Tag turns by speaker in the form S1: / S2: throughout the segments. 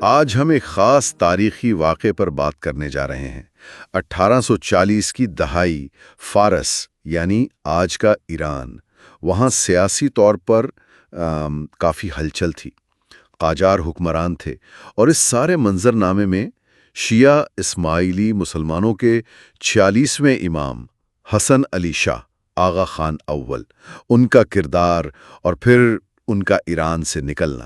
S1: آج ہم ایک خاص تاریخی واقعے پر بات کرنے جا رہے ہیں۔ 1840 کی دہائی، فارس یعنی آج کا ایران، وہاں سیاسی طور پر کافی ہلچل تھی۔ قاجار حکمران تھے اور اس سارے منظرنامے میں شیعہ اسماعیلی مسلمانوں کے 46ویں امام حسن علی شاہ آغا خان اول، ان کا کردار اور پھر ان کا ایران سے نکلنا۔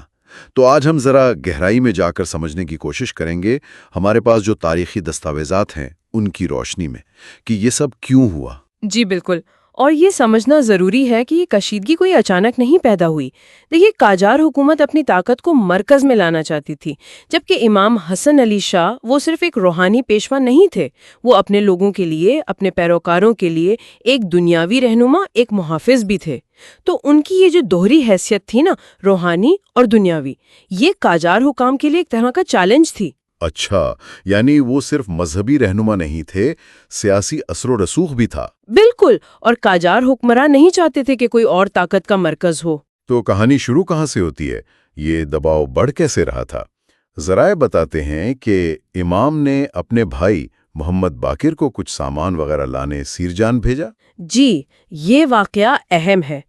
S1: تو آج ہم ذرا گہرائی میں جا کر سمجھنے کی کوشش کریں گے، ہمارے پاس جو تاریخی دستاویزات ہیں ان کی روشنی میں، کہ یہ سب کیوں ہوا۔
S2: جی بالکل، اور یہ سمجھنا ضروری ہے کہ یہ کشیدگی کوئی اچانک نہیں پیدا ہوئی۔ دیکھیے، قاجار حکومت اپنی طاقت کو مرکز میں لانا چاہتی تھی، جبکہ امام حسن علی شاہ وہ صرف ایک روحانی پیشوا نہیں تھے، وہ اپنے لوگوں کے لیے، اپنے پیروکاروں کے لیے ایک دنیاوی رہنما، ایک محافظ بھی تھے۔ تو ان کی یہ جو دوہری حیثیت تھی نا، روحانی اور دنیاوی، یہ قاجار حکام کے لیے ایک طرح کا چیلنج تھی۔
S1: اچھا، یعنی وہ صرف مذہبی رہنما نہیں تھے، سیاسی اثر و رسوخ بھی تھا۔
S2: بالکل، اور قاجار حکمران نہیں چاہتے تھے کہ کوئی اور طاقت کا مرکز ہو۔
S1: تو کہانی شروع کہاں سے ہوتی ہے؟ یہ دباؤ بڑھ کیسے رہا تھا؟ ذرائع بتاتے ہیں کہ امام نے اپنے بھائی محمد باقر کو کچھ سامان وغیرہ لانے سیرجان بھیجا۔
S2: جی، یہ واقعہ اہم ہے۔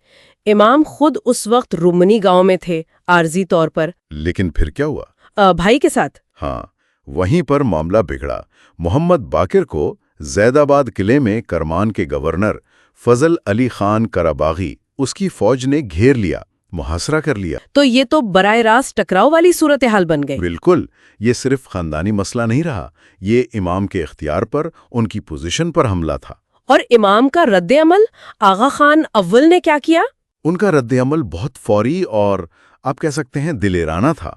S2: امام خود اس وقت رومنی گاؤں میں تھے، عارضی طور پر۔
S1: لیکن پھر کیا ہوا؟
S2: بھائی کے ساتھ۔
S1: ہاں، وہیں پر معاملہ بگڑا۔ محمد باقر کو زید آباد قلعے میں کرمان کے گورنر فضل علی خان کراباغی اس کی فوج نے گھیر لیا، محاصرہ کر لیا۔
S2: تو یہ تو براہ راست ٹکراؤ والی صورتحال بن گئی۔
S1: بالکل، یہ صرف خاندانی مسئلہ نہیں رہا، یہ امام کے اختیار پر، ان کی پوزیشن پر حملہ تھا۔
S2: اور امام کا رد عمل؟ آغا خان اول نے کیا کیا؟
S1: ان کا رد عمل بہت فوری اور آپ کہہ سکتے ہیں دلیرانہ تھا۔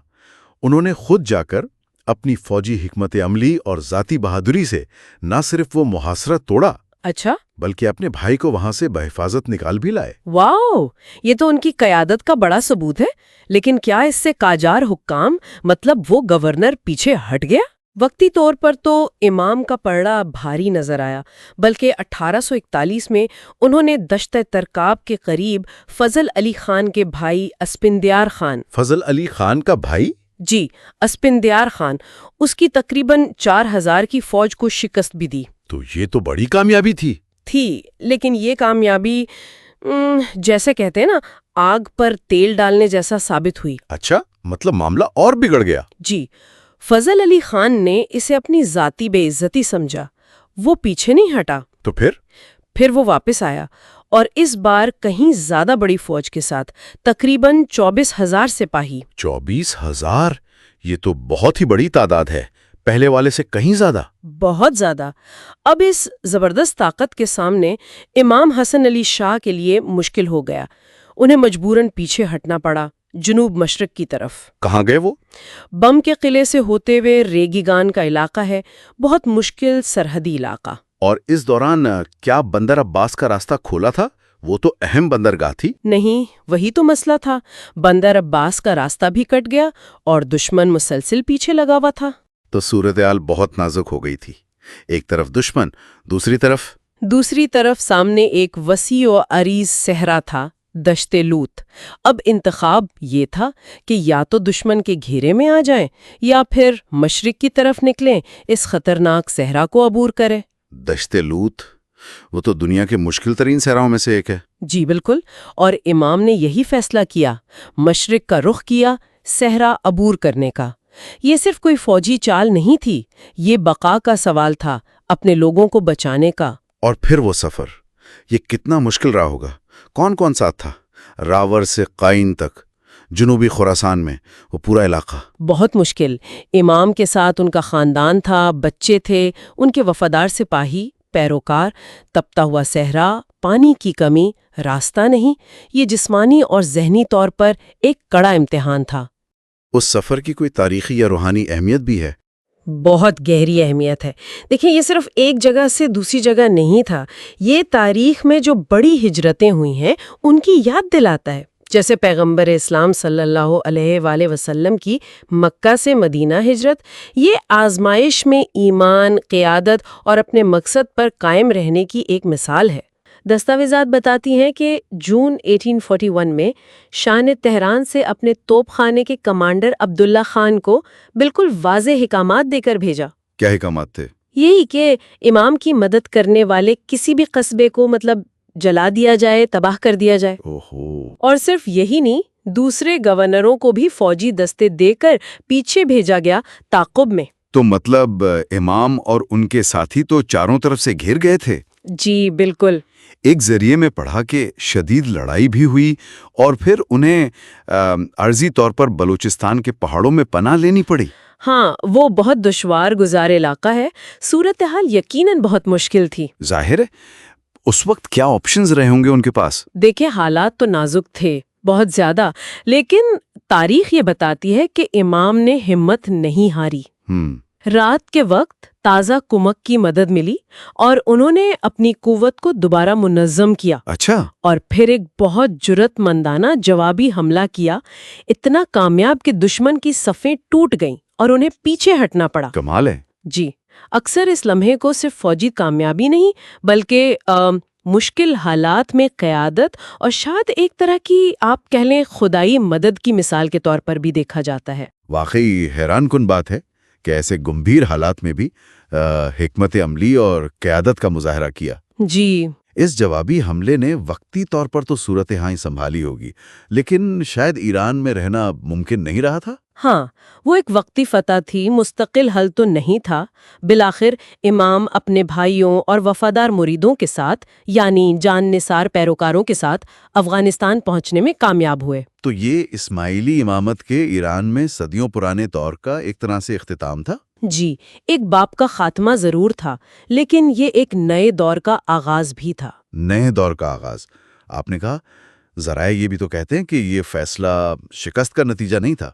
S1: انہوں نے خود جا کر اپنی فوجی حکمت عملی اور ذاتی بہادری سے نہ صرف وہ محاصرہ توڑا،
S2: اچھا،
S1: بلکہ اپنے بھائی کو وہاں سے بحفاظت نکال بھی لائے۔
S2: واو، یہ تو ان کی قیادت کا بڑا ثبوت ہے۔ لیکن کیا اس سے قاجار حکام، مطلب وہ گورنر، پیچھے ہٹ گیا؟ وقتی طور پر تو امام کا پلڑا بھاری نظر آیا، بلکہ 1841 میں انہوں نے دشت ترکاب کے قریب فضل علی خان کے بھائی اسپندیار خان۔
S1: فضل علی خان کا بھائی؟
S2: جی، اسپندیار خان، اس کی تقریباً 4000 کی فوج کو شکست بھی دی۔
S1: تو یہ تو بڑی کامیابی تھی۔
S2: لیکن یہ کامیابی جیسے کہتے ہیں نا، آگ پر تیل ڈالنے جیسا ثابت ہوئی۔
S1: اچھا، مطلب معاملہ اور بگڑ گیا؟
S2: جی، فضل علی خان نے اسے اپنی ذاتی بے عزتی سمجھا، وہ پیچھے نہیں ہٹا۔
S1: تو پھر
S2: وہ واپس آیا، اور اس بار کہیں زیادہ بڑی فوج کے ساتھ، تقریباً 24,000 سپاہی۔
S1: 24,000؟ یہ تو بہت ہی بڑی تعداد ہے، پہلے والے سے کہیں زیادہ۔
S2: بہت زیادہ۔ اب اس زبردست طاقت کے سامنے امام حسن علی شاہ کے لیے مشکل ہو گیا۔ انہیں مجبوراً پیچھے ہٹنا پڑا، جنوب مشرق کی طرف۔
S1: کہاں گئے وہ؟
S2: بم کے قلعے سے ہوتے ہوئے ریگیگان کا علاقہ ہے، بہت مشکل سرحدی علاقہ۔
S1: اور اس دوران کیا بندر عباس کا راستہ کھولا تھا؟ وہ تو اہم بندرگاہ تھی۔
S2: نہیں، وہی تو مسئلہ تھا۔ بندر عباس کا راستہ بھی کٹ گیا اور دشمن مسلسل پیچھے لگا ہوا تھا۔
S1: تو صورتحال بہت نازک ہو گئی تھی۔ ایک طرف دشمن، دوسری طرف سامنے ایک وسیع و عریض صحرا تھا، دشت لوت۔ اب انتخاب یہ تھا کہ یا تو دشمن کے گھیرے میں آ جائیں یا پھر مشرق کی طرف نکلیں، اس خطرناک صحرا کو عبور کریں۔ دشت لوت، وہ تو دنیا کے مشکل ترین صحراؤں میں سے ایک ہے۔
S2: جی بالکل، اور امام نے یہی فیصلہ کیا، مشرق کا رخ کیا، صحرا عبور کرنے کا۔ یہ صرف کوئی فوجی چال نہیں تھی، یہ بقا کا سوال تھا، اپنے لوگوں کو بچانے کا۔
S1: اور پھر وہ سفر، یہ کتنا مشکل رہا ہوگا؟ کون کون ساتھ تھا؟ راور سے قائن تک، جنوبی خراسان میں وہ پورا علاقہ۔
S2: بہت مشکل۔ امام کے ساتھ ان کا خاندان تھا، بچے تھے، ان کے وفادار سپاہی، پیروکار، تپتا ہوا صحرا، پانی کی کمی، راستہ نہیں۔ یہ جسمانی اور ذہنی طور پر ایک کڑا امتحان تھا۔
S1: اس سفر کی کوئی تاریخی یا روحانی اہمیت بھی ہے؟
S2: بہت گہری اہمیت ہے۔ دیکھیں، یہ صرف ایک جگہ سے دوسری جگہ نہیں تھا، یہ تاریخ میں جو بڑی ہجرتیں ہوئی ہیں ان کی یاد دلاتا ہے۔ جیسے پیغمبر اسلام صلی اللہ علیہ وآلہ وسلم کی مکہ سے مدینہ ہجرت، یہ آزمائش میں ایمان، قیادت اور اپنے مقصد پر قائم رہنے کی ایک مثال ہے۔ دستاویزات بتاتی ہیں کہ جون 1841 میں شاہ نے تہران سے اپنے توپ خانے کے کمانڈر عبداللہ خان کو بالکل واضح احکامات دے کر بھیجا۔
S1: کیا احکامات تھے؟
S2: یہی کہ امام کی مدد کرنے والے کسی بھی قصبے کو جلا دیا جائے، تباہ کر دیا جائے۔ اور صرف یہی نہیں، دوسرے گورنروں کو بھی فوجی دستے دے کر پیچھے بھیجا گیا تعاقب میں۔
S1: تو مطلب امام اور ان کے ساتھی تو چاروں طرف سے گھر گئے تھے؟
S2: جی بالکل۔
S1: ایک ذریعے میں پڑھا کہ شدید لڑائی بھی ہوئی اور پھر انہیں عارضی طور پر بلوچستان کے پہاڑوں میں پناہ لینی پڑی۔
S2: ہاں، وہ بہت دشوار گزار علاقہ ہے، صورتحال یقیناً بہت مشکل تھی۔
S1: ظاہر ہے، اس وقت کیا آپشنز رہے ہوں گے ان کے پاس؟
S2: دیکھیں، حالات تو نازک تھے بہت زیادہ، لیکن تاریخ یہ بتاتی ہے کہ امام نے ہمت نہیں ہاری۔ رات کے وقت تازہ کمک کی مدد ملی اور انہوں نے اپنی قوت کو دوبارہ منظم کیا۔
S1: اچھا۔
S2: اور پھر ایک بہت جرأت مندانہ جوابی حملہ کیا، اتنا کامیاب کہ دشمن کی صفیں ٹوٹ گئیں اور انہیں پیچھے ہٹنا پڑا۔
S1: کمال ہے۔
S2: جی، اکثر اس لمحے کو صرف فوجی کامیابی نہیں بلکہ مشکل حالات میں قیادت اور شاید ایک طرح کی آپ کہہ لیں خدائی مدد کی مثال کے طور پر بھی دیکھا جاتا ہے۔
S1: واقعی حیران کن بات ہے کہ ایسے گمبھیر حالات میں بھی حکمت عملی اور قیادت کا مظاہرہ کیا۔
S2: جی،
S1: اس جوابی حملے نے وقتی طور پر تو صورتحال سنبھالی ہوگی، لیکن شاید ایران میں رہنا ممکن نہیں رہا تھا۔
S2: ہاں، وہ ایک وقتی فتح تھی، مستقل حل تو نہیں تھا۔ بالآخر امام اپنے بھائیوں اور وفادار مریدوں کے ساتھ، یعنی جان نثار پیروکاروں کے ساتھ افغانستان پہنچنے میں کامیاب ہوئے۔
S1: تو یہ اسماعیلی امامت کے ایران میں صدیوں پرانے دور کا ایک طرح سے اختتام تھا؟
S2: جی، ایک باب کا خاتمہ ضرور تھا، لیکن یہ ایک نئے دور کا آغاز بھی تھا۔
S1: نئے دور کا آغاز، آپ نے کہا۔ ذرائع یہ بھی تو کہتے ہیں کہ یہ فیصلہ شکست کا نتیجہ نہیں تھا،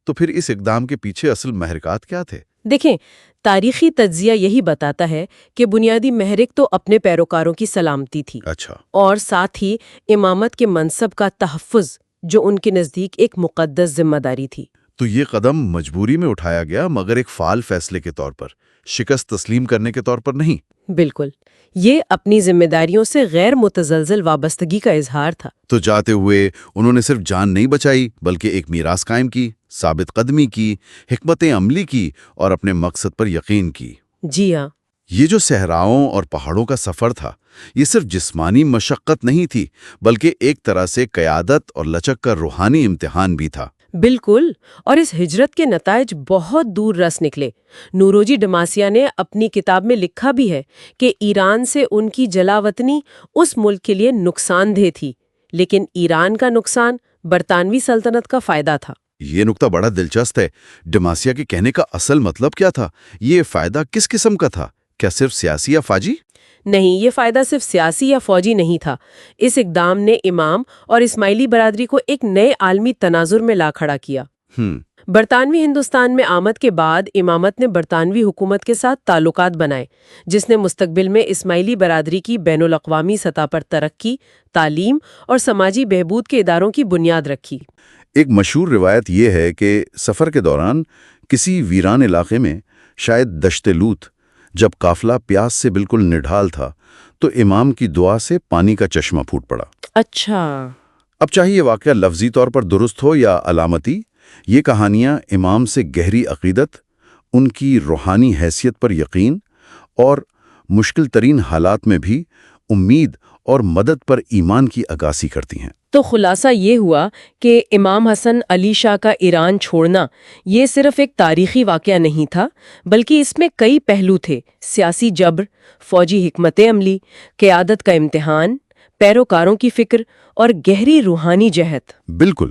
S1: تو پھر اس اقدام کے پیچھے اصل محرکات کیا تھے؟
S2: دیکھیں، تاریخی تجزیہ یہی بتاتا ہے کہ بنیادی محرک تو اپنے پیروکاروں کی سلامتی تھی۔
S1: اچھا۔
S2: اور ساتھ ہی امامت کے منصب کا تحفظ، جو ان کے نزدیک ایک مقدس ذمہ داری تھی۔
S1: تو یہ قدم مجبوری میں اٹھایا گیا، مگر ایک فعال فیصلے کے طور پر، شکست تسلیم کرنے کے طور پر نہیں۔
S2: بالکل، یہ اپنی ذمہ داریوں سے غیر متزلزل وابستگی کا اظہار تھا۔
S1: تو جاتے ہوئے انہوں نے صرف جان نہیں بچائی بلکہ ایک میراث قائم کی، ثابت قدمی کی، حکمت عملی کی اور اپنے مقصد پر یقین کی۔
S2: جی ہاں۔
S1: یہ جو صحراؤں اور پہاڑوں کا سفر تھا، یہ صرف جسمانی مشقت نہیں تھی بلکہ ایک طرح سے قیادت اور لچک کا روحانی امتحان بھی تھا۔
S2: بالکل، اور اس ہجرت کے نتائج بہت دور رس نکلے۔ نوروجی ڈماسیا نے اپنی کتاب میں لکھا بھی ہے کہ ایران سے ان کی جلاوطنی اس ملک کے لیے نقصان دہ تھی، لیکن ایران کا نقصان برطانوی سلطنت کا فائدہ تھا۔
S1: یہ نکتہ بڑا دلچسپ ہے۔ ڈماسیا کے کہنے کا اصل مطلب کیا تھا؟ یہ فائدہ کس قسم کا تھا؟ کیا صرف سیاسی یا فوجی؟
S2: نہیں، یہ فائدہ صرف سیاسی یا فوجی نہیں تھا۔ اس اقدام نے امام اور اسماعیلی برادری کو ایک نئے عالمی تناظر میں لا کھڑا کیا۔ برطانوی ہندوستان میں آمد کے بعد امامت نے برطانوی حکومت کے ساتھ تعلقات بنائے، جس نے مستقبل میں اسماعیلی برادری کی بین الاقوامی سطح پر ترقی، تعلیم اور سماجی بہبود کے اداروں کی بنیاد رکھی۔
S1: ایک مشہور روایت یہ ہے کہ سفر کے دوران کسی ویران علاقے میں، شاید دشت لوت، جب قافلہ پیاس سے بالکل نڈھال تھا تو امام کی دعا سے پانی کا چشمہ پھوٹ پڑا۔
S2: اچھا۔
S1: اب چاہے یہ واقعہ لفظی طور پر درست ہو یا علامتی، یہ کہانیاں امام سے گہری عقیدت، ان کی روحانی حیثیت پر یقین اور مشکل ترین حالات میں بھی امید اور مدد پر ایمان کی عکاسی کرتی ہیں۔
S2: تو خلاصہ یہ ہوا کہ امام حسن علی شاہ کا ایران چھوڑنا یہ صرف ایک تاریخی واقعہ نہیں تھا، بلکہ اس میں کئی پہلو تھے: سیاسی جبر، فوجی حکمت عملی، قیادت کا امتحان، پیروکاروں کی فکر اور گہری روحانی جہت۔
S1: بالکل،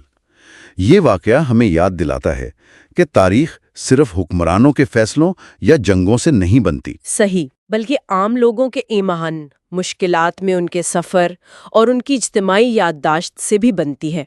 S1: یہ واقعہ ہمیں یاد دلاتا ہے کہ تاریخ صرف حکمرانوں کے فیصلوں یا جنگوں سے نہیں بنتی۔
S2: صحیح، بلکہ عام لوگوں کے ایمان، مشکلات میں ان کے سفر اور ان کی اجتماعی یادداشت سے بھی بنتی ہے۔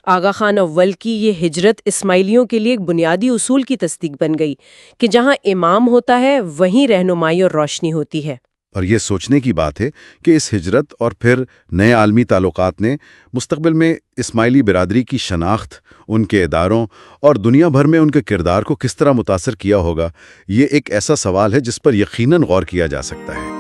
S2: آغا خان اول کی یہ ہجرت اسماعیلیوں کے لیے ایک بنیادی اصول کی تصدیق بن گئی کہ جہاں امام ہوتا ہے وہیں رہنمائی اور روشنی ہوتی ہے۔
S1: اور یہ سوچنے کی بات ہے کہ اس ہجرت اور پھر نئے عالمی تعلقات نے مستقبل میں اسماعیلی برادری کی شناخت، ان کے اداروں اور دنیا بھر میں ان کے کردار کو کس طرح متاثر کیا ہوگا۔ یہ ایک ایسا سوال ہے جس پر یقیناً غور کیا جا سکتا ہے۔